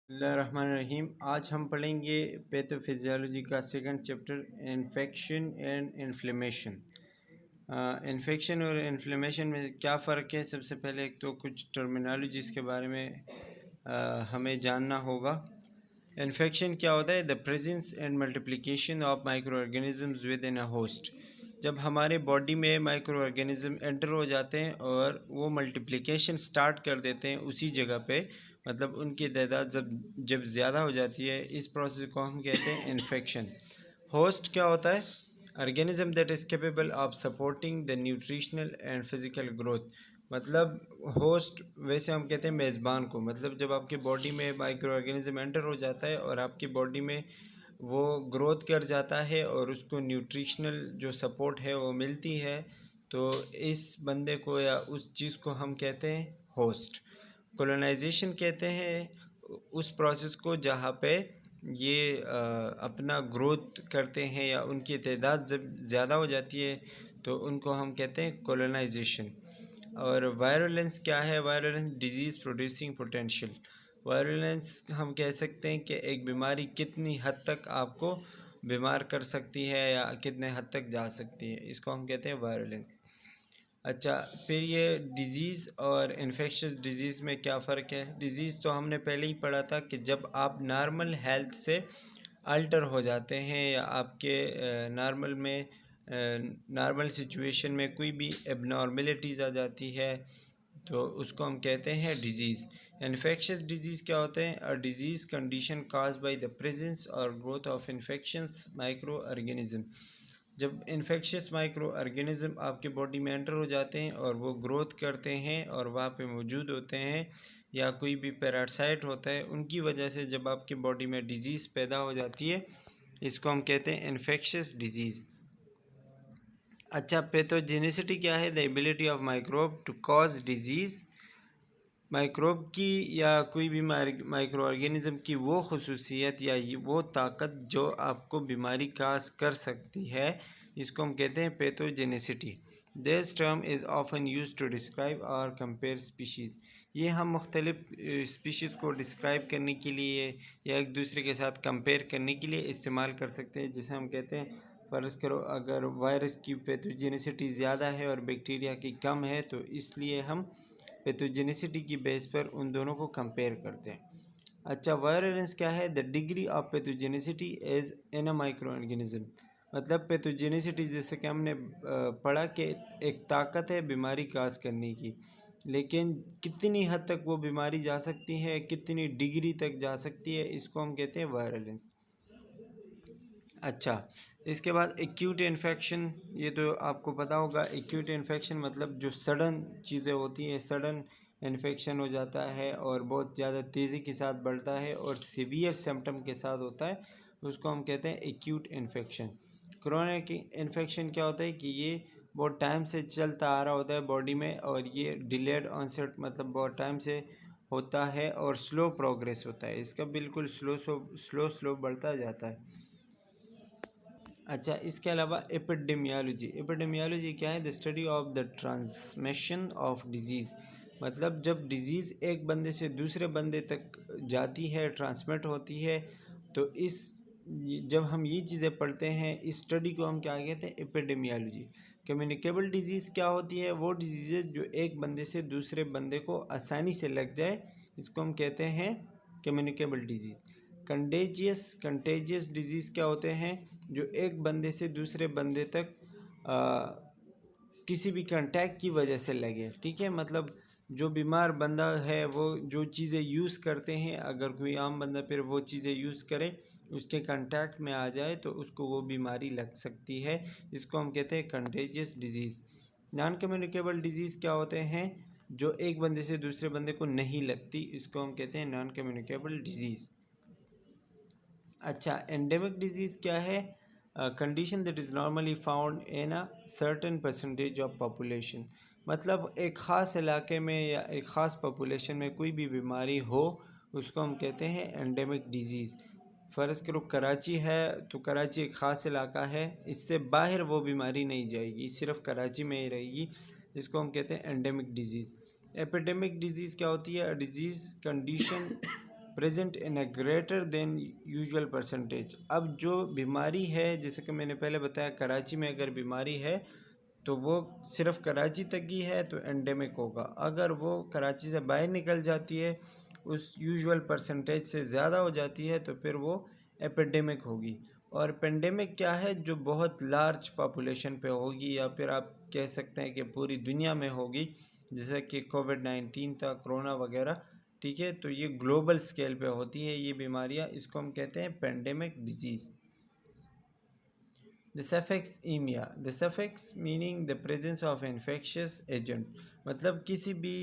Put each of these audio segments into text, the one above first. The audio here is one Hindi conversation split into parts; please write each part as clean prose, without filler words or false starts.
बिस्मिल्लाहिर्रहमानिर्रहीम। आज हम पढ़ेंगे पैथोफिजियोलॉजी का second chapter infection and inflammation. Infection और इन्फ्लेमेशन में क्या फ़र्क है? सबसे पहले एक तो कुछ टर्मिनोलॉजीज़ के बारे में हमें जानना होगा। इन्फेक्शन क्या होता है? The presence and multiplication of micro organisms with in a host. जब हमारे बॉडी में माइक्रो ऑर्गेनिज्म एंटर हो जाते हैं और वो मल्टीप्लिकेशन स्टार्ट कर देते हैं उसी जगह पे, मतलब उनकी तादाद जब ज़्यादा हो जाती है, इस प्रोसेस को हम कहते हैं इन्फेक्शन। होस्ट क्या होता है? Organism that is capable of supporting the nutritional and physical growth. मतलब होस्ट वैसे हम कहते हैं मेज़बान को। मतलब जब आपके बॉडी में माइक्रो ऑर्गेनिज्म एंटर हो जाता है और आपकी बॉडी में वो ग्रोथ कर जाता है और उसको न्यूट्रिशनल जो सपोर्ट है वो मिलती है, तो इस बंदे को या उस चीज़ को हम कहते हैं होस्ट। कॉलोनाइजेशन कहते हैं उस प्रोसेस को जहाँ पे ये अपना ग्रोथ करते हैं या उनकी तादाद जब ज़्यादा हो जाती है तो उनको हम कहते हैं कॉलोनाइजेशन। और वायरुलेंस क्या है? Virulence disease producing potential. Virulence हम कह सकते हैं कि एक बीमारी कितनी हद तक आपको बीमार कर सकती है या कितने हद तक जा सकती है, इसको हम कहते हैं वायरुलेंस। अच्छा, फिर ये डिज़ीज़ और इन्फेक्शस डिज़ीज़ में क्या फ़र्क है? डिज़ीज़ तो हमने पहले ही पढ़ा था कि जब आप नॉर्मल हेल्थ से अल्टर हो जाते हैं या आपके नॉर्मल में नॉर्मल सिचुएशन में कोई भी एबनॉर्मेलिटीज़ आ जाती है तो उसको हम कहते हैं डिजीज़। इन्फेक्शस डिजीज़ क्या होते हैं? A disease condition caused by the presence और growth of infections micro organism. जब इन्फेक्शियस माइक्रो ऑर्गेनिज्म आपके बॉडी में एंटर हो जाते हैं और वो ग्रोथ करते हैं और वहाँ पे मौजूद होते हैं, या कोई भी पैरासाइट होता है, उनकी वजह से जब आपकी बॉडी में डिजीज़ पैदा हो जाती है, इसको हम कहते हैं इन्फेक्शियस डिजीज़। अच्छा, पैथोजेनिसिटी क्या है? The ability of microbe to cause disease. Microbe की या कोई भी माइक्रो ऑर्गेनिज्म की वो खसूसियत या वो ताकत जो आपको बीमारी काज कर सकती है, इसको हम कहते हैं pathogenicity. This term is often use to describe और कंपेयर स्पीशीज़। ये हम मुख्तलिफ स्पीशीज़ को डिस्क्राइब करने के लिए या एक दूसरे के साथ कंपेयर करने के लिए इस्तेमाल कर सकते हैं, जिसे हम कहते हैं, फ़र्ज़ करो अगर वायरस की पैथोजेनिसिटी ज़्यादा है और बैक्टीरिया की कम है, तो इसलिए हम पैथोजेनिसिटी की बेस पर उन दोनों को कंपेयर करते हैं। अच्छा, वायरुलेंस क्या है? The degree of pathogenicity as in a microorganism. मतलब पैथोजेनिसिटी जैसे कि हमने पढ़ा कि एक ताकत है बीमारी काज करने की, लेकिन कितनी हद तक वो बीमारी जा सकती है, कितनी डिग्री तक जा सकती है, इसको हम कहते हैं वायरुलेंस। अच्छा, इसके बाद एक्यूट इन्फेक्शन। ये तो आपको पता होगा, एक्यूट इन्फेक्शन मतलब जो सडन चीज़ें होती हैं, सडन इन्फेक्शन हो जाता है और बहुत ज़्यादा तेज़ी के साथ बढ़ता है और सीवियर सिम्टम के साथ होता है, उसको हम कहते हैं एक्यूट इन्फेक्शन। क्रोनिक इन्फेक्शन क्या होता है कि ये बहुत टाइम से चलता आ रहा होता है बॉडी में और ये डिलेड ऑनसेट, मतलब बहुत टाइम से होता है और स्लो प्रोग्रेस होता है इसका, बिल्कुल स्लो स्लो बढ़ता जाता है। अच्छा, इसके अलावा एपिडेमियोलॉजी। एपिडेमियोलॉजी क्या है? The study of the transmission of disease. मतलब जब डिज़ीज़ एक बंदे से दूसरे बंदे तक जाती है, ट्रांसमिट होती है, तो जब हम ये चीज़ें पढ़ते हैं, इस स्टडी को हम क्या कहते हैं? एपिडेमियोलॉजी। कम्युनिकेबल डिजीज़ क्या होती है? वो डिजीज़ जो एक बंदे से दूसरे बंदे को आसानी से लग जाए, इसको हम कहते हैं कम्युनिकेबल डिजीज़। कंटेजियस डिजीज़ क्या होते हैं? जो एक बंदे से दूसरे बंदे तक किसी भी कांटेक्ट की वजह से लगे। ठीक है, मतलब जो बीमार बंदा है वो जो चीज़ें यूज़ करते हैं, अगर कोई आम बंदा फिर वो चीज़ें यूज़ करे, उसके कांटेक्ट में आ जाए, तो उसको वो बीमारी लग सकती है। इसको हम कहते हैं contagious disease. Non communicable disease क्या होते हैं? जो एक बंदे से दूसरे बंदे को नहीं लगती, इसको हम कहते हैं नॉन कम्युनिकेबल डिजीज़। अच्छा, एंडेमिक डिजीज़ क्या है? Condition that is normally found in a certain percentage of population. मतलब एक ख़ास इलाके में या एक ख़ास पॉपुलेशन में कोई भी बीमारी हो, उसको हम कहते हैं एंडेमिक डिजीज़। फ़र्ज़ करो कराची है, तो कराची एक ख़ास इलाका है, इससे बाहर वो बीमारी नहीं जाएगी, सिर्फ कराची में ही रहेगी, इसको हम कहते हैं एंडेमिक डिजीज़। एपिडेमिक डिजीज़ क्या होती है? Disease condition present in a greater than usual percentage. अब जो बीमारी है, जैसे कि मैंने पहले बताया, कराची में अगर बीमारी है तो वो सिर्फ कराची तक ही है तो एंडेमिक होगा। अगर वो कराची से बाहर निकल जाती है, उस यूजुअल परसेंटेज से ज़्यादा हो जाती है, तो फिर वो एपिडेमिक होगी। और पेंडेमिक क्या है? जो बहुत लार्ज पॉपुलेशन पे होगी, या फिर आप कह सकते हैं कि पूरी दुनिया में होगी, जैसे कि कोविड-19 था, कोरोना वगैरह। ठीक है, तो ये ग्लोबल स्केल पे होती है ये बीमारियाँ, इसको हम कहते हैं pandemic disease. The suffix emia, the suffix meaning the presence of infectious agent, मतलब किसी भी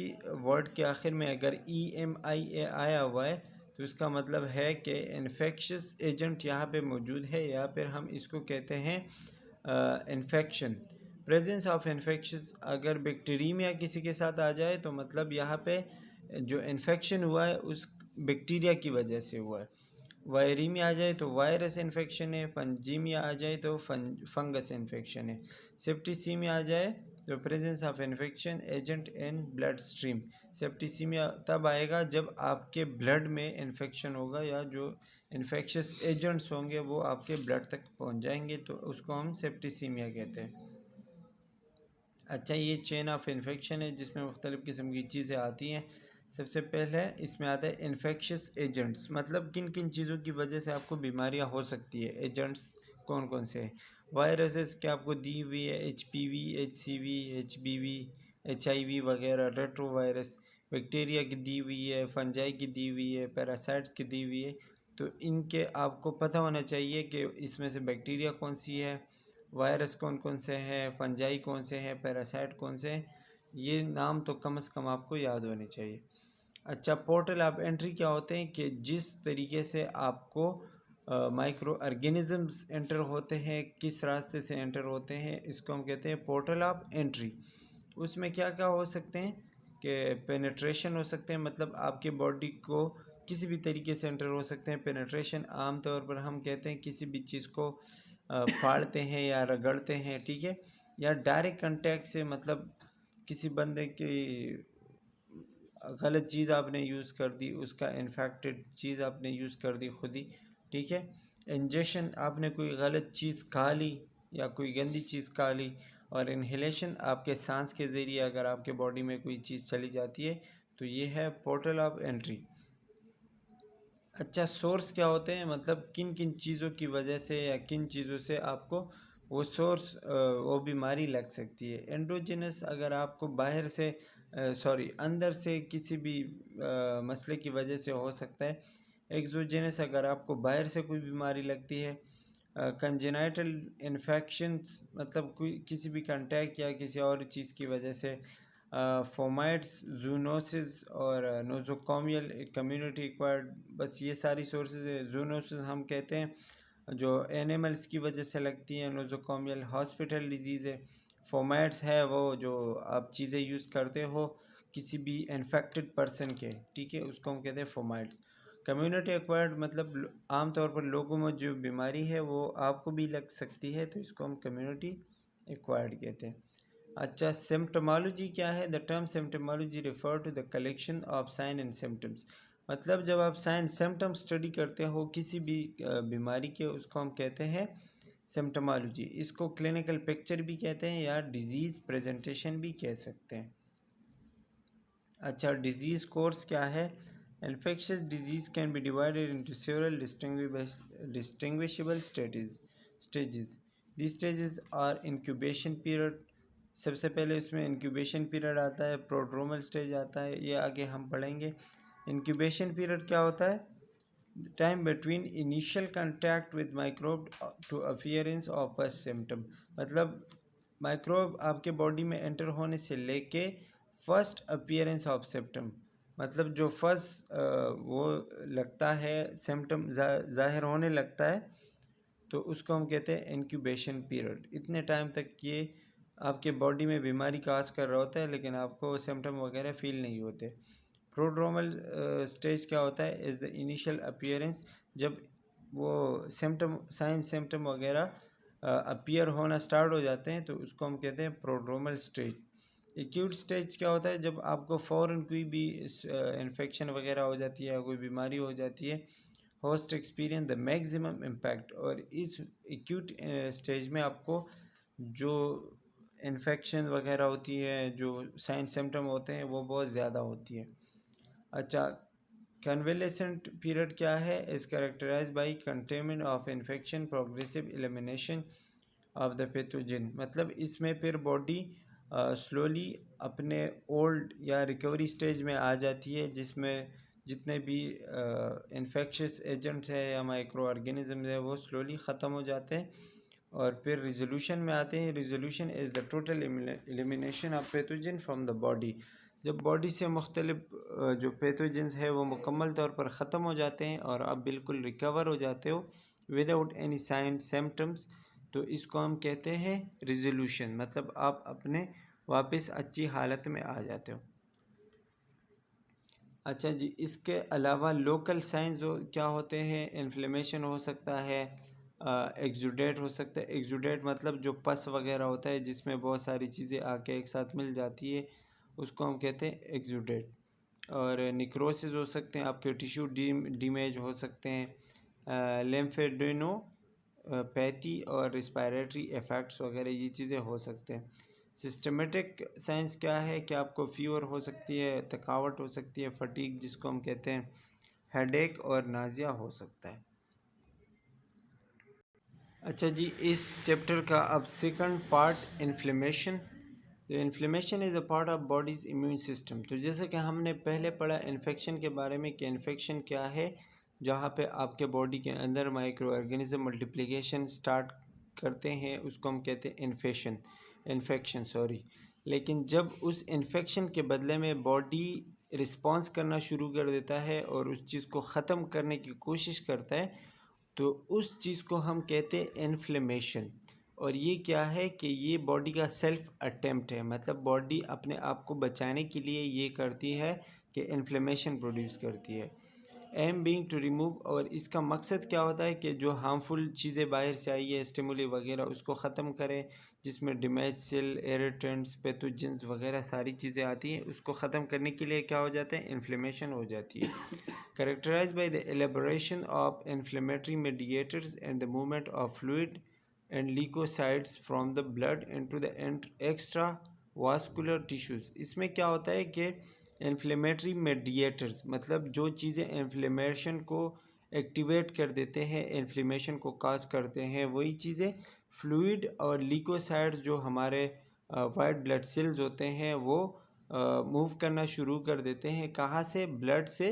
वर्ड के आखिर में अगर EMIA आया हुआ है तो उसका मतलब है कि इन्फेक्शियस एजेंट यहाँ पे मौजूद है, या फिर हम इसको कहते हैं इन्फेक्शन। प्रेजेंस ऑफ इन्फेक्शियस, अगर बैक्टीरिया किसी के साथ आ जाए तो मतलब यहाँ पे जो इन्फेक्शन हुआ है उस बैक्टीरिया की वजह से हुआ है। वायरीमिया आ जाए तो वायरस इन्फेक्शन है, फंजीमिया आ जाए तो फंगस इन्फेक्शन है, सेप्टिसीमिया आ जाए तो presence of infection agent in blood stream. Septicaemia तब आएगा जब आपके ब्लड में इन्फेक्शन होगा, या जो इन्फेक्शियस एजेंट्स होंगे वो आपके ब्लड तक पहुंच जाएंगे, तो उसको हम सेप्टिसीमिया कहते हैं। अच्छा, ये चेन ऑफ इन्फेक्शन है जिसमें मुख्तलिफ़ किस्म की चीज़ें आती हैं। सबसे पहले इसमें आता है इन्फेक्शियस एजेंट्स, मतलब किन किन चीज़ों की वजह से आपको बीमारियां हो सकती है। एजेंट्स कौन कौन से हैं? वायरसेस के आपको दी हुई है, HPV, HCV, HBV, HIV वगैरह, रेट्रो वायरस। बैक्टीरिया की दी हुई है, फंजाई की दी हुई है, पैरासाइट्स की दी हुई है। तो इनके आपको पता होना चाहिए कि इसमें से बैक्टीरिया कौन सी है, वायरस कौन कौन से हैं, फंजाई कौन से हैं, पैरासाइट कौन से हैं। ये नाम तो कम से कम आपको याद होने चाहिए। अच्छा, पोर्टल ऑफ एंट्री क्या होते हैं? कि जिस तरीके से आपको माइक्रो ऑर्गेनिजम्स एंटर होते हैं, किस रास्ते से एंटर होते हैं, इसको हम कहते हैं पोर्टल ऑफ एंट्री। उसमें क्या क्या हो सकते हैं? कि पेनिट्रेशन हो सकते हैं, मतलब आपके बॉडी को किसी भी तरीके से एंटर हो सकते हैं। पेनिट्रेशन आम तौर पर हम कहते हैं किसी भी चीज़ को फाड़ते हैं या रगड़ते हैं, ठीक है। या डायरेक्ट कांटेक्ट से, मतलब किसी बंदे की गलत चीज़ आपने यूज़ कर दी, उसका इन्फेक्टेड चीज़ आपने यूज़ कर दी खुद ही, ठीक है। इंजेक्शन, आपने कोई गलत चीज़ खा ली या कोई गंदी चीज़ खा ली। और इन्हेलेशन, आपके सांस के ज़रिए अगर आपके बॉडी में कोई चीज़ चली जाती है, तो ये है पोर्टल ऑफ एंट्री। अच्छा, सोर्स क्या होते हैं? मतलब किन किन चीज़ों की वजह से या किन चीज़ों से आपको वो सोर्स वो बीमारी लग सकती है। एंडोजेनस, अगर आपको बाहर से अंदर से किसी भी मसले की वजह से हो सकता है। एक्सोजेनस, अगर आपको बाहर से कोई बीमारी लगती है। कंजेनाइटल इन्फेक्शंस, मतलब कोई किसी भी कंटैक्ट या किसी और चीज़ की वजह से। फोमाइट्स, जूनोसिस और नोजोकॉमियल कम्युनिटी एक्वायर्ड, बस ये सारी सोर्सेज है। जूनोसिस हम कहते हैं जो एनिमल्स की वजह से लगती हैं, नोजोकॉमियल हॉस्पिटल डिजीज़ है। फोमाइट्स है वो जो आप चीज़ें यूज़ करते हो किसी भी इन्फेक्टेड पर्सन के, ठीक है, उसको हम कहते हैं फोमाइट्स। कम्युनिटी एक्वायर्ड मतलब आम तौर पर लोगों में जो बीमारी है वो आपको भी लग सकती है, तो इसको हम कम्युनिटी एक्वायर्ड कहते हैं। अच्छा, सिम्टोमोलॉजी क्या है? The term symptomology refer to the collection of sign and symptoms, मतलब जब आप साइन सिम्टम स्टडी करते हो किसी भी बीमारी के, उसको हम कहते हैं सिम्टोमोलॉजी। इसको क्लिनिकल पिक्चर भी कहते हैं या डिजीज़ प्रेजेंटेशन भी कह सकते हैं। अच्छा, डिजीज़ कोर्स क्या है? Infectious disease can be divided into several distinguishable stages. This stages are incubation period, सबसे पहले इसमें इंक्यूबेशन पीरियड आता है, प्रोड्रोमल स्टेज आता है, ये आगे हम पढ़ेंगे। इंक्यूबेशन पीरियड क्या होता है? Time between initial contact with microbe to appearance of first symptom, मतलब माइक्रोब आपके बॉडी में एंटर होने से लेके फर्स्ट अपीयरेंस ऑफ सिम्टम, मतलब जो फर्स्ट वो लगता है सिम्टम ज़ाहिर होने लगता है, तो उसको हम कहते हैं इंक्यूबेशन पीरियड। इतने टाइम तक ये आपके बॉडी में बीमारी काज कर रहा होता है, लेकिन आपको सिम्टम वगैरह फील नहीं होते। प्रोड्रोमल स्टेज क्या होता है? इज़ द इनिशियल अपीयरेंस, जब वो सिम्टम साइन सिम्टम वगैरह अपीयर होना स्टार्ट हो जाते हैं, तो उसको हम कहते हैं प्रोड्रोमल स्टेज। एक्यूट स्टेज क्या होता है, जब आपको फ़ौरन कोई भी इन्फेक्शन वगैरह हो जाती है या कोई बीमारी हो जाती है, host experience the maximum impact. और इस एक्यूट स्टेज में आपको जो इन्फेक्शन वगैरह होती है, जो साइन सिम्टम होते हैं, वो बहुत ज़्यादा होती है। अच्छा, कन्वेलेसेंट पीरियड क्या है? Is characterize by containment of infection, progressive elimination of the pathogen. मतलब इसमें फिर बॉडी स्लोली अपने ओल्ड या रिकवरी स्टेज में आ जाती है, जिसमें जितने भी इन्फेक्शियस एजेंट्स है या माइक्रो ऑर्गेनिज़म्स है वो स्लोली ख़त्म हो जाते हैं और फिर रिजोल्यूशन में आते हैं। Resolution is the total elimination of pathogen from the body. जब बॉडी से मुख्तलिफ जो पैथोजेंस है वो मुकम्मल तौर पर ख़त्म हो जाते हैं और आप बिल्कुल रिकवर हो जाते हो विदाउट एनी साइन सिम्टम्स, तो इसको हम कहते हैं रिजोल्यूशन। मतलब आप अपने वापस अच्छी हालत में आ जाते हो। अच्छा जी, इसके अलावा लोकल साइंस क्या होते हैं? इन्फ्लेमेशन हो सकता है, एक्जुडेट हो सकता है। एक्जुडेट मतलब जो पस वगैरह होता है जिसमें बहुत सारी चीज़ें आके एक साथ मिल जाती है, उसको हम कहते हैं एक्जुडेट। और निक्रोसिस हो सकते हैं, आपके टिश्यू डैमेज हो सकते हैं, लिम्फेडेनो पैथी और रिस्पायरेटरी इफ़ेक्ट्स वगैरह ये चीज़ें हो सकते हैं। सिस्टमेटिक साइंस क्या है कि आपको फीवर हो सकती है, थकावट हो सकती है, फटीग जिसको हम कहते हैं, हेडेक और नाज़िया हो सकता है। अच्छा जी, इस चैप्टर का अब सेकंड पार्ट इन्फ्लेमेशन। तो inflammation is a part of bodies immune system. तो जैसे कि हमने पहले पढ़ा इन्फेक्शन के बारे में कि इन्फेक्शन क्या है, जहाँ पे आपके बॉडी के अंदर माइक्रो ऑर्गेनिज्म मल्टीप्लिकेशन स्टार्ट करते हैं, उसको हम कहते हैं इन्फेक्शन सॉरी। लेकिन जब उस इन्फेक्शन के बदले में बॉडी रिस्पॉन्स करना शुरू कर देता है और उस चीज़ को ख़त्म करने की कोशिश करता है, तो उस चीज़ को हम कहते हैं इन्फ्लेमेशन। और ये क्या है कि ये बॉडी का सेल्फ अटेम्प्ट है, मतलब बॉडी अपने आप को बचाने के लिए ये करती है कि इन्फ्लेमेशन प्रोड्यूस करती है। एम बीइंग टू रिमूव, और इसका मकसद क्या होता है कि जो हार्मफुल चीज़ें बाहर से आई है, स्टिमुली वगैरह, उसको ख़त्म करें, जिसमें डैमेज सेल, इरिटेंट्स, पैथोजेंस वगैरह सारी चीज़ें आती हैं, उसको ख़त्म करने के लिए क्या हो जाता है? इन्फ्लेमेशन हो जाती है। Characterized by the elaboration of inflammatory mediators and the movement of fluid and leukocytes from the blood into the extravascular tissues। इसमें क्या होता है कि इन्फ्लेमेटरी मेडिएटर्स, मतलब जो चीज़ें इन्फ्लेमेशन को एक्टिवेट कर देते हैं, इन्फ्लेमेशन को काज करते हैं, वही चीज़ें फ्लूइड और लीकोसाइड्स जो हमारे वाइट ब्लड सेल्स होते हैं वो मूव करना शुरू कर देते हैं। कहाँ से? ब्लड से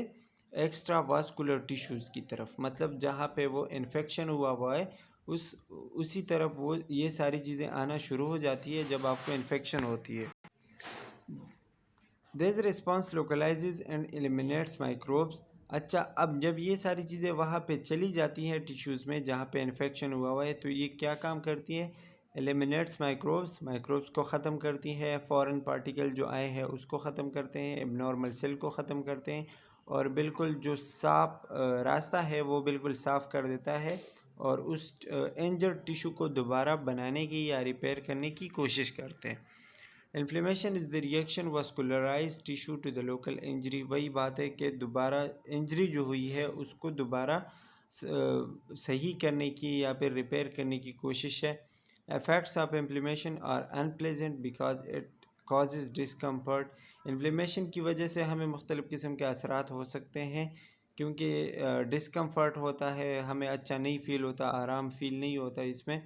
एक्स्ट्रा वास्कुलर टिश्यूज़ की तरफ, मतलब जहाँ पे वो इन्फेक्शन हुआ है उसी तरफ वो ये सारी चीज़ें आना शुरू हो जाती है जब आपको इन्फेक्शन होती है। This response localises and eliminates microbes. अच्छा, अब जब ये सारी चीज़ें वहाँ पे चली जाती हैं टिश्यूज़ में जहाँ पे इन्फेक्शन हुआ है, तो ये क्या काम करती हैं? एलिमिनेट्स माइक्रोब्स को ख़त्म करती है, फॉरेन पार्टिकल जो आए हैं उसको ख़त्म करते हैं, एबनॉर्मल सेल को ख़त्म करते हैं, और बिल्कुल जो साफ रास्ता है वो बिल्कुल साफ़ कर देता है और उस इंजर्ड टिश्यू को दोबारा बनाने की या रिपेयर करने की कोशिश करते हैं। Inflammation is the reaction vascularize tissue to the local injury. वही बात है कि दोबारा इंजरी जो हुई है उसको दोबारा सही करने की या फिर रिपेयर करने की कोशिश है। Effects of inflammation are unpleasant because it causes discomfort. Inflammation की वजह से हमें मुख्तलिफ़ किस्म के असरात हो सकते हैं, क्योंकि डिस्कम्फर्ट होता है, हमें अच्छा नहीं फ़ील होता, आराम फ़ील नहीं होता इसमें।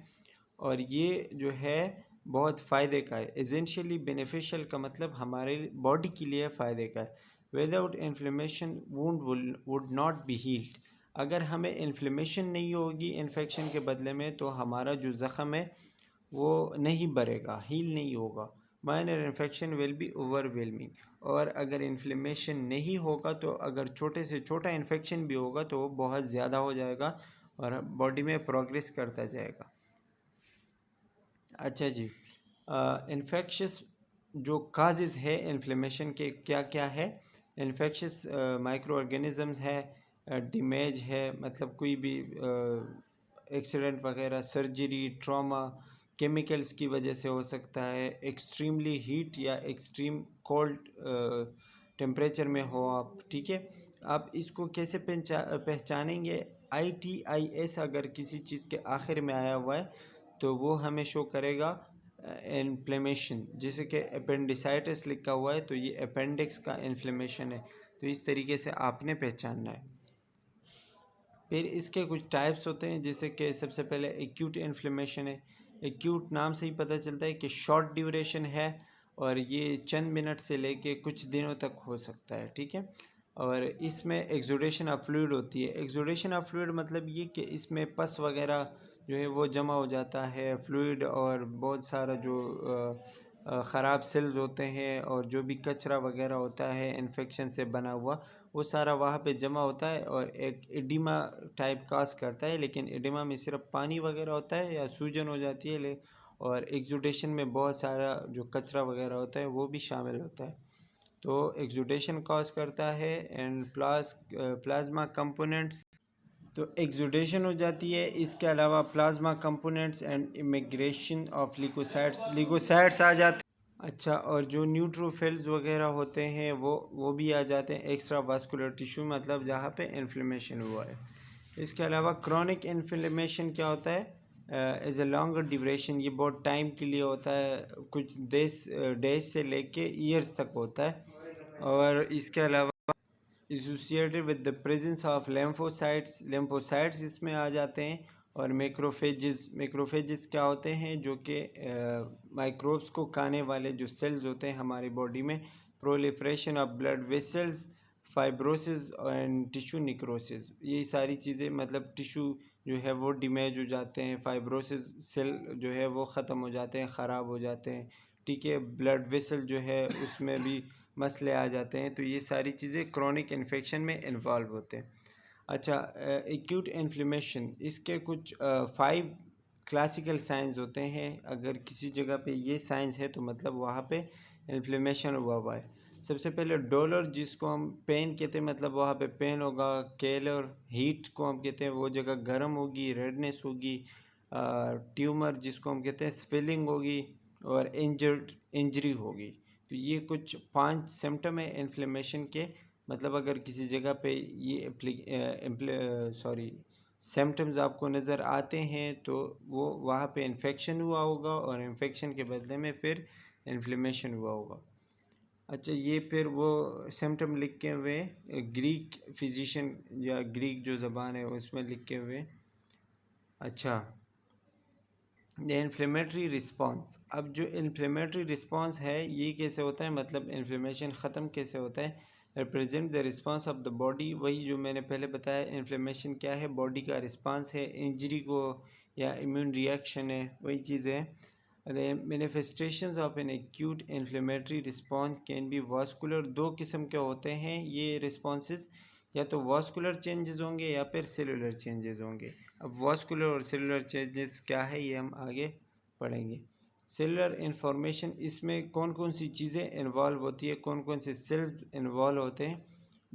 और ये जो है बहुत फ़ायदे का है। एसेंशियली बेनिफिशियल का मतलब हमारे बॉडी के लिए फ़ायदे का है। Without inflammation wound would not be healed. अगर हमें इन्फ्लेमेशन नहीं होगी इन्फेक्शन के बदले में, तो हमारा जो ज़ख़म है वो नहीं भरेगा, हील नहीं होगा। Minor infection will be overwhelming. और अगर इन्फ्लेमेशन नहीं होगा तो अगर छोटे से छोटा इन्फेक्शन भी होगा तो वो बहुत ज़्यादा हो जाएगा और बॉडी में प्रोग्रेस करता जाएगा। अच्छा जी, इन्फेक्शस जो काजेज़ है इन्फ्लेमेशन के क्या क्या है? इन्फेक्शस माइक्रो ऑर्गेनिज़म्स है, डैमेज है, मतलब कोई भी एक्सीडेंट वगैरह, सर्जरी, ट्रॉमा, केमिकल्स की वजह से हो सकता है, एक्सट्रीमली हीट या एक्सट्रीम कोल्ड टेम्परेचर में हो आप, ठीक है। आप इसको कैसे पहचानेंगे? ITIS अगर किसी चीज़ के आखिर में आया हुआ है तो वो हमें शो करेगा इन्फ्लेमेशन। जैसे कि अपेंडिसाइटिस लिखा हुआ है तो ये अपेंडिक्स का इन्फ्लेमेशन है, तो इस तरीके से आपने पहचानना है। फिर इसके कुछ टाइप्स होते हैं, जैसे कि सबसे पहले एक्यूट इन्फ्लेमेशन है। एक्यूट नाम से ही पता चलता है कि शॉर्ट ड्यूरेशन है और ये चंद मिनट से लेके कुछ दिनों तक हो सकता है, ठीक है। और इसमें एक्सुडेशन ऑफ फ्लूइड होती है। एक्सुडेशन ऑफ फ्लूइड मतलब ये कि इसमें पस वगैरह जो है वो जमा हो जाता है, फ्लूइड, और बहुत सारा जो ख़राब सेल्स होते हैं और जो भी कचरा वगैरह होता है इन्फेक्शन से बना हुआ, वो सारा वहाँ पे जमा होता है और एक एडिमा टाइप काज करता है। लेकिन एडिमा में सिर्फ पानी वगैरह होता है या सूजन हो जाती है, और एक्सुडेशन में बहुत सारा जो कचरा वगैरह होता है वो भी शामिल होता है। तो एक्सुडेशन कॉज करता है। एंड प्लाज्मा कंपोनेंट्स, तो एक्सुडेशन हो जाती है। इसके अलावा plasma components and emigration of leukocytes आ जाते हैं। अच्छा, और जो न्यूट्रोफिल्स वगैरह होते हैं वो भी आ जाते हैं एक्स्ट्रा वास्कुलर टिश्यू, मतलब जहाँ पे इन्फ्लेमेशन हुआ है। इसके अलावा क्रोनिक इन्फ्लेमेशन क्या होता है? एज ए लॉन्गर ड्यूरेशन, ये बहुत टाइम के लिए होता है, कुछ डेज से लेके ईयर्स तक होता है। और इसके अलावा associated with the presence of lymphocytes इसमें आ जाते हैं। और मैक्रोफेजेस क्या होते हैं? जो कि माइक्रोब्स को खाने वाले जो सेल्स होते हैं हमारी बॉडी में। Proliferation of blood vessels, fibrosis and tissue necrosis, ये सारी चीज़ें, मतलब टिश्यू जो है वो डैमेज हो जाते हैं, फाइब्रोसिस सेल जो है वो ख़त्म हो जाते हैं, ख़राब हो जाते हैं, ठीक है। ब्लड वेसल जो है उसमें भी मसले आ जाते हैं। तो ये सारी चीज़ें क्रोनिक इन्फेक्शन में इन्वॉल्व होते हैं। अच्छा, एक्यूट इन्फ्लेमेशन, इसके कुछ 5 क्लासिकल साइंस होते हैं। अगर किसी जगह पे ये साइंस है तो मतलब वहाँ पे इन्फ्लेमेशन हुआ है। सबसे पहले डोलर, जिसको हम पेन कहते हैं, मतलब वहाँ पे पेन होगा। केलर, हीट को हम कहते हैं, वो जगह गर्म होगी, रेडनेस होगी। ट्यूमर, जिसको हम कहते हैं स्वेलिंग होगी। और इंजरी होगी। तो ये कुछ 5 सिम्टम है इन्फ्लेमेशन के। मतलब अगर किसी जगह पे ये सिम्टम्स आपको नज़र आते हैं तो वो वहाँ पे इन्फेक्शन हुआ होगा, और इन्फेक्शन के बदले में फिर इन्फ्लेमेशन हुआ होगा। अच्छा, ये फिर वो सिम्टम लिख के हुए ग्रीक फिजिशियन या ग्रीक जो ज़बान है उसमें लिख के हुए। अच्छा, द इन्फ्लेमेटरी रिस्पॉन्स, अब जो इन्फ्लेमेटरी रिस्पॉन्स है ये कैसे होता है, मतलब इन्फ्लेमेशन ख़त्म कैसे होता है? Represent the response of the body, वही जो मैंने पहले बताया, इन्फ्लेमेशन क्या है? बॉडी का रिस्पॉन्स है इंजरी को या इम्यून रिएक्शन है, वही चीज़ है। The manifestations of an acute inflammatory response can be vascular, 2 किस्म के होते हैं ये रिस्पॉन्सेज, या तो वास्कुलर चेंजेस होंगे या फिर सेलुलर चेंजेस होंगे। अब वास्कुलर और सेलुलर चेंजेस क्या है ये हम आगे पढ़ेंगे। सेलुलर इन्फॉर्मेशन, इसमें कौन कौन सी चीज़ें इन्वॉल्व होती है, कौन कौन से सेल्स इन्वॉल्व होते हैं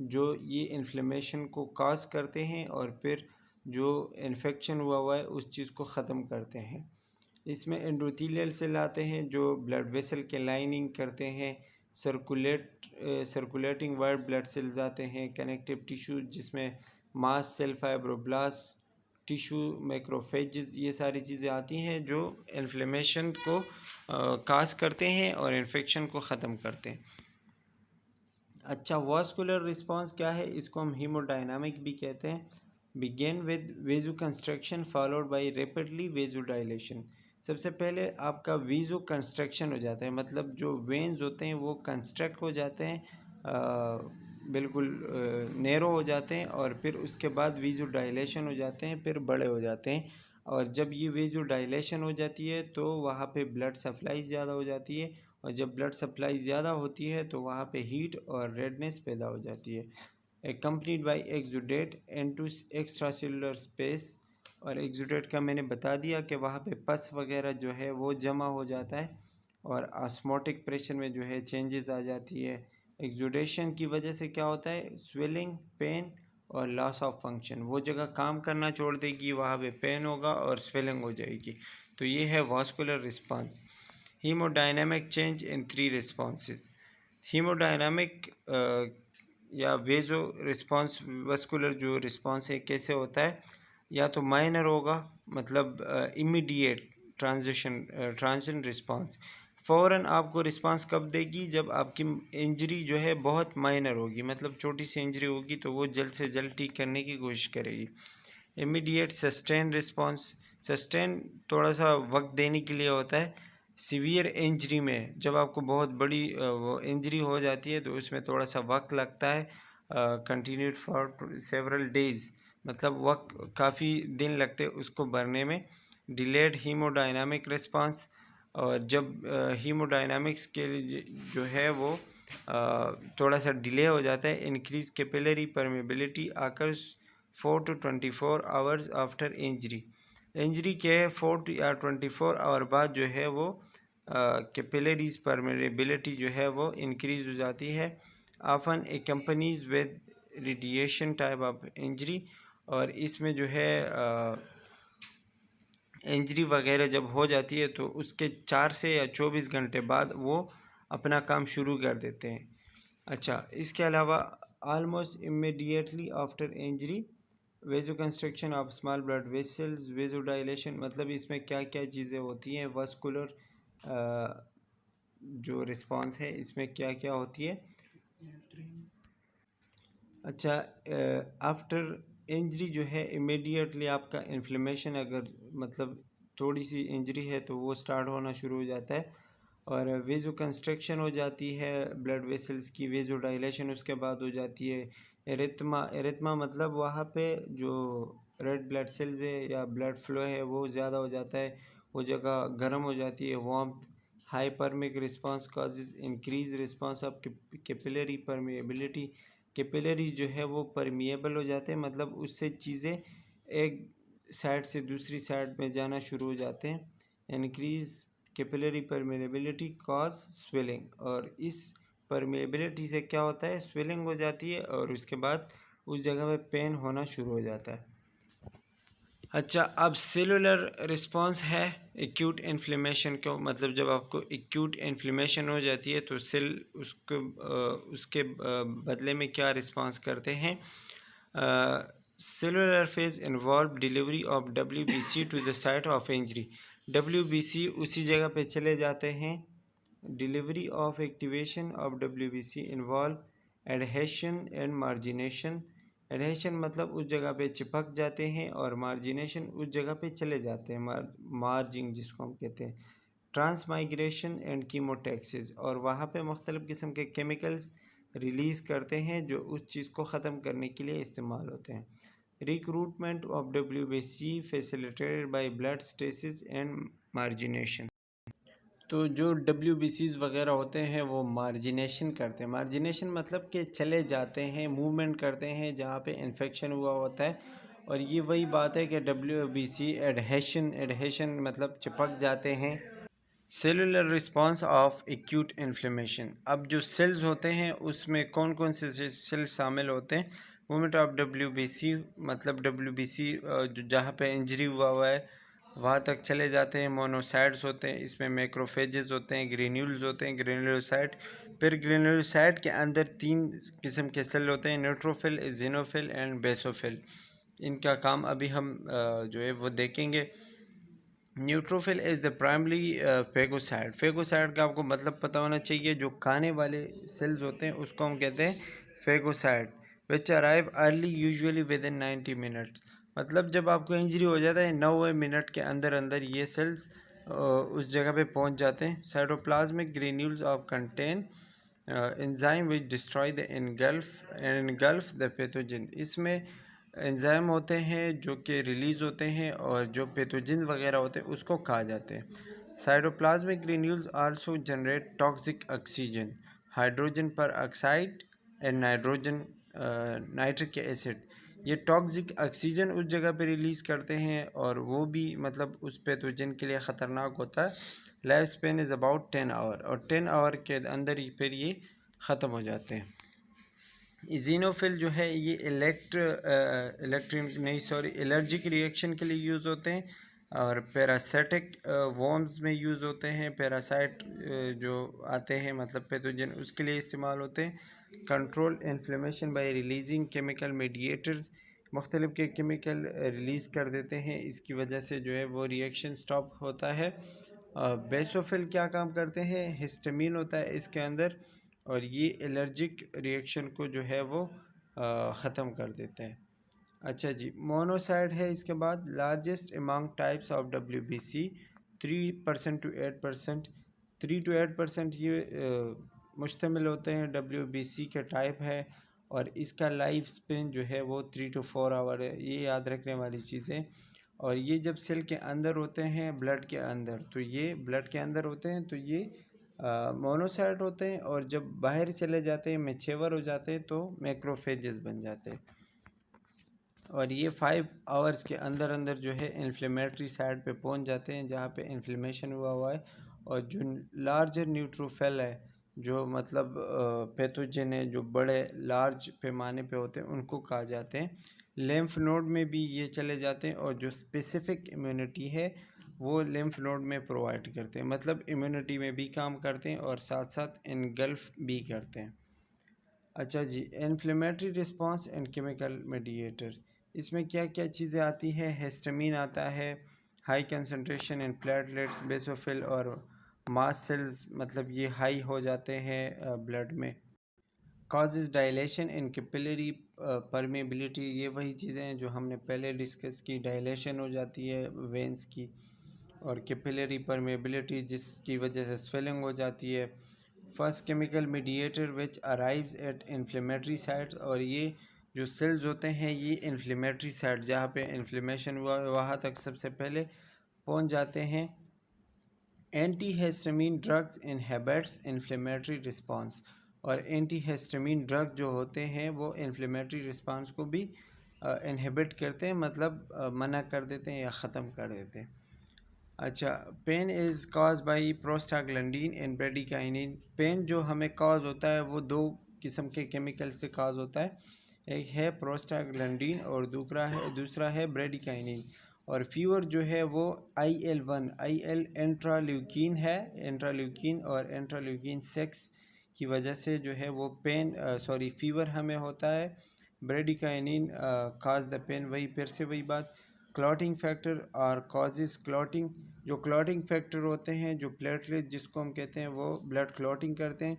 जो ये इन्फ्लेमेशन को काज करते हैं और फिर जो इन्फेक्शन हुआ है उस चीज़ को ख़त्म करते हैं। इसमें एंडोथेलियल सेल आते हैं जो ब्लड वेसल के लाइनिंग करते हैं। सर्कुलेटिंग वाइट ब्लड सेल्स आते हैं। कनेक्टिव टिश्यू, जिसमें मास सेल, फाइब्रोब्लास्ट टिश्यू, मैक्रोफेजेस, ये सारी चीज़ें आती हैं जो इन्फ्लेमेशन को काज करते हैं और इन्फेक्शन को ख़त्म करते हैं। अच्छा, वास्कुलर रिस्पांस क्या है? इसको हम हीमोडायनामिक भी कहते हैं। Begin with vaso construction followed by rapidly vaso dilation, सबसे पहले आपका वीज़ो कंस्ट्रक्शन हो जाता है, मतलब जो वेन्स होते हैं वो कंस्ट्रक्ट हो जाते हैं, बिल्कुल नैरो हो जाते हैं, और फिर उसके बाद वीज़ो डायलेशन हो जाते हैं, फिर बड़े हो जाते हैं। और जब ये वीज़ो डायलेशन हो जाती है तो वहाँ पे ब्लड सप्लाई ज़्यादा हो जाती है, और जब ब्लड सप्लाई ज़्यादा होती है तो वहाँ पे हीट और रेडनेस पैदा हो जाती है। Accompanied by exudate into extra cellular space, और एक्सुडेट का मैंने बता दिया कि वहाँ पे पस वगैरह जो है वो जमा हो जाता है, और ऑस्मोटिक प्रेशर में जो है चेंजेस आ जाती है। एक्सुडेशन की वजह से क्या होता है? स्वेलिंग, पेन और लॉस ऑफ फंक्शन, वो जगह काम करना छोड़ देगी, वहाँ पे पेन होगा और स्वेलिंग हो जाएगी। तो ये है vascular response. Haemodynamic change in 3 responses. Haemodynamic या वेजो रिस्पांस, वास्कुलर जो रिस्पांस है कैसे होता है, या तो माइनर होगा मतलब इमीडिएट ट्रांजिशन रिस्पांस। फ़ौरन आपको रिस्पांस कब देगी, जब आपकी इंजरी जो है बहुत माइनर होगी, मतलब छोटी सी इंजरी होगी तो वो जल्द से जल्द ठीक करने की कोशिश करेगी। इमीडिएट सस्टेन रिस्पांस, सस्टेन थोड़ा सा वक्त देने के लिए होता है। सीवियर इंजरी में जब आपको बहुत बड़ी वो इंजरी हो जाती है तो उसमें थोड़ा सा वक्त लगता है, कंटिन्यूड फॉर सेवरल डेज, मतलब वक्त काफ़ी दिन लगते हैं उसको भरने में। डिलेड हीमोडायनामिक रिस्पांस, और जब हीमोडायनामिक्स के लिए जो है वो थोड़ा सा डिले हो जाता है। Increase capillary permeability occurs 4 to 24 hours after injury. Injury के 4 या 24 आवर बाद जो है वो कैपिलरीज परमेबिलिटी जो है वो इंक्रीज हो जाती है। Often accompanies with radiation type of injury, और इसमें जो है इंजरी वगैरह जब हो जाती है तो उसके 4 से या 24 घंटे बाद वो अपना काम शुरू कर देते हैं। अच्छा, इसके अलावा almost immediately after injury vaso construction of small blood vessels, vaso dilation, मतलब इसमें क्या क्या चीज़ें होती हैं, वास्कुलर जो रिस्पांस है इसमें क्या क्या होती है। अच्छा, आफ्टर इंजरी जो है इमीडिएटली आपका इन्फ्लेमेशन, अगर मतलब थोड़ी सी इंजरी है तो वो स्टार्ट होना शुरू हो जाता है, और वेजो कंस्ट्रक्शन हो जाती है ब्लड वेसल्स की, वेजो डायलेशन उसके बाद हो जाती है। एरिथमा, एरिथमा मतलब वहाँ पे जो रेड ब्लड सेल्स है या ब्लड फ्लो है वो ज़्यादा हो जाता है, वो जगह गर्म हो जाती है। Warmth, hyperaemic response causes increase response of capillary permeability, capillary जो है वो परमिएबल हो जाते हैं, मतलब उससे चीज़ें एक साइड से दूसरी साइड में जाना शुरू हो जाते हैं। Increase capillary permeability cause swelling, और इस परमेबिलिटी से क्या होता है, स्वेलिंग हो जाती है और उसके बाद उस जगह पे पेन होना शुरू हो जाता है। अच्छा, अब सेलुलर रिस्पांस है एक्यूट इन्फ्लेमेशन को, मतलब जब आपको एक्यूट इन्फ्लेमेशन हो जाती है तो सेल उसके बदले में क्या रिस्पांस करते हैं। Cellular phase involve delivery of WBC to the site of injury. WBC उसी जगह पे चले जाते हैं। Delivery of activation of WBC involve adhesion and margination. Adhesion मतलब उस जगह पे चिपक जाते हैं, और मार्जिनेशन उस जगह पे चले जाते हैं, मार्जिंग जिसको हम कहते हैं। ट्रांसमाइग्रेशन एंड कीमोटैक्सिस, और वहाँ पे मुख्तलिफ़ किस्म के केमिकल्स रिलीज़ करते हैं जो उस चीज़ को ख़त्म करने के लिए इस्तेमाल होते हैं। Recruitment of WBC facilitated by blood stasis and margination. तो जो WBCs वगैरह होते हैं वो मार्जिनेशन करते हैं। मार्जिनेशन मतलब कि चले जाते हैं, मूवमेंट करते हैं जहाँ पे इन्फेक्शन हुआ होता है, और ये वही बात है कि WBC एडहेशन, एडहेशन मतलब चिपक जाते हैं। Cellular response of acute inflammation, अब जो सेल्स होते हैं उसमें कौन कौन से सेल शामिल होते हैं। मूवमेंट ऑफ WBC मतलब WBC जो जहाँ पे इंजरी हुआ है वहाँ तक चले जाते हैं। मोनोसाइट्स होते हैं, इसमें मैक्रोफेजेस होते हैं, ग्रेन्यूल्स होते हैं, ग्रेन्यूलोसाइट। फिर ग्रेन्यूलोसाइट के अंदर 3 किस्म के सेल होते हैं, न्यूट्रोफिल, इजिनोफिल एंड बेसोफिल। इनका काम अभी हम जो है वो देखेंगे। Neutrophil is the primary phagocyte. Phagocyte का आपको मतलब पता होना चाहिए, जो खाने वाले सेल्स होते हैं उसको हम कहते हैं phagocyte. Which arrive early usually with in 90 minutes, मतलब जब आपको इंजरी हो जाता है 90 मिनट के अंदर अंदर ये सेल्स उस जगह पे पहुंच जाते हैं। Cytoplasmic granules of contain enzyme which destroy the engulf the pathogen. इसमें एंजाइम होते हैं जो कि रिलीज़ होते हैं और जो पैथोजन वगैरह होते हैं उसको खा जाते हैं। Cytoplasmic granules also generate toxic oxygen, hydrogen पर ऑक्साइड एंड नाइट्रिक एसिड। ये टॉक्सिक ऑक्सीजन उस जगह पे रिलीज़ करते हैं और वो भी मतलब उस पैथोजन के लिए ख़तरनाक होता है। Life span is about 10 hour, और 10 आवर के अंदर ही फिर ये ख़त्म हो जाते हैं। इजिनोफिल जो है ये एलर्जिक रिएक्शन के लिए यूज़ होते हैं। और पैरासिटिक वॉर्म्स में यूज़ होते हैं। पैरासाइट जो आते हैं मतलब पैथोजन, उसके लिए इस्तेमाल होते हैं। Control inflammation bye releasing chemical mediators, मुख्तलिफ के केमिकल रिलीज़ कर देते हैं, इसकी वजह से जो है वो रिएक्शन स्टॉप होता है। बेसोफिल क्या काम करते हैं, हिस्टामिन होता है इसके अंदर, और ये एलर्जिक रिएक्शन को जो है वो ख़त्म कर देते हैं। अच्छा जी, मोनोसाइड है इसके बाद। Largest among types of WBC, 3% to 8%, 3 to 8% ये मुश्तमिल होते हैं WBC के टाइप है, और इसका लाइफ स्पेन जो है वो 3 to 4 आवर है, ये याद रखने वाली चीज़ें। और ये जब सेल के अंदर होते हैं, ब्लड के अंदर, तो ये ब्लड के अंदर होते हैं तो ये मोनोसाइट होते हैं, और जब बाहर चले जाते हैं, मैच्योर हो जाते हैं, तो मैक्रोफेजेस बन जाते हैं। और ये 5 आवर्स के अंदर अंदर जो है इन्फ्लेमेटरी साइड पे पहुंच जाते हैं, जहाँ पे इन्फ्लेमेशन हुआ हुआ है। और जो लार्जर न्यूट्रोफिल है, जो मतलब पैथोजन है, जो बड़े लार्ज पैमाने पे होते हैं, उनको कहा जाते हैं। लिम्फ नोड में भी ये चले जाते हैं, और जो स्पेसिफिक इम्यूनिटी है वो लिम्फ नोड में प्रोवाइड करते हैं, मतलब इम्यूनिटी में भी काम करते हैं और साथ साथ इनगल्फ भी करते हैं। अच्छा जी, inflammatory response and chemical mediator, इसमें क्या क्या चीज़ें आती हैं। हिस्टामिन आता है, high concentration in platelets, basophil और मास्ट सेल्स, मतलब ये हाई हो जाते हैं ब्लड में। कॉजेज डायलेशन इन कैपिलरी परमेबिलिटी, ये वही चीज़ें हैं जो हमने पहले डिस्कस की। डायलेशन हो जाती है वेंस की, और कैपिलरी परमेबिलिटी जिसकी वजह से स्वेलिंग हो जाती है। फर्स्ट केमिकल मीडिएटर विच अराइव्स एट इन्फ्लेमेटरी साइट्स, और ये जो सेल्स होते हैं ये इन्फ्लेमेटरी साइट जहाँ पे इन्फ्लेमेशन हुआ वहाँ तक सबसे पहले पहुँच जाते हैं। Anti histamine drugs inhibits inflammatory response, और एंटी हिस्टामिन ड्रग जो होते हैं वो इन्फ्लेमेटरी रिस्पांस को भी इनहिबिट करते हैं, मतलब मना कर देते हैं या ख़त्म कर देते हैं। अच्छा, pain is cause by prostaglandin and bradykinin, pain जो हमें कॉज होता है वो दो किस्म के केमिकल से कॉज होता है, एक है प्रोस्टाग्लैंडिन और दूसरा है ब्रेडिकाइनिन। और फीवर जो है वो IL एंट्राल्यूकिन है, एंट्राल्यूकिन और एंट्राल्यूकिन 6 की वजह से जो है वो फीवर हमें होता है। ब्रेडिकाइनिन काज द पेन, वही फिर से वही बात। क्लॉटिंग फैक्टर और कॉजेज क्लॉटिंग, जो क्लॉटिंग फैक्टर होते हैं, जो प्लेटलेट जिसको हम कहते हैं वो ब्लड क्लॉटिंग करते हैं।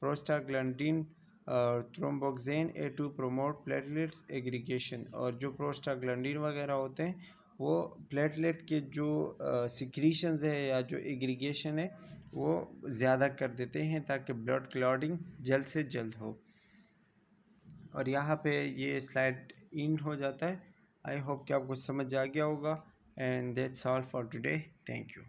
Prostaglandin thromboxane A2 promote platelets aggregation, और जो प्रोस्टाग्लैंडिन वगैरह होते हैं वो प्लेटलेट के जो सिक्रीशंस है या जो एग्रीगेशन है वो ज़्यादा कर देते हैं, ताकि ब्लड क्लॉटिंग जल्द से जल्द हो। और यहाँ पे ये स्लाइड इन हो जाता है। आई होप कि आपको समझ आ गया होगा। And that's all for today. Thank you.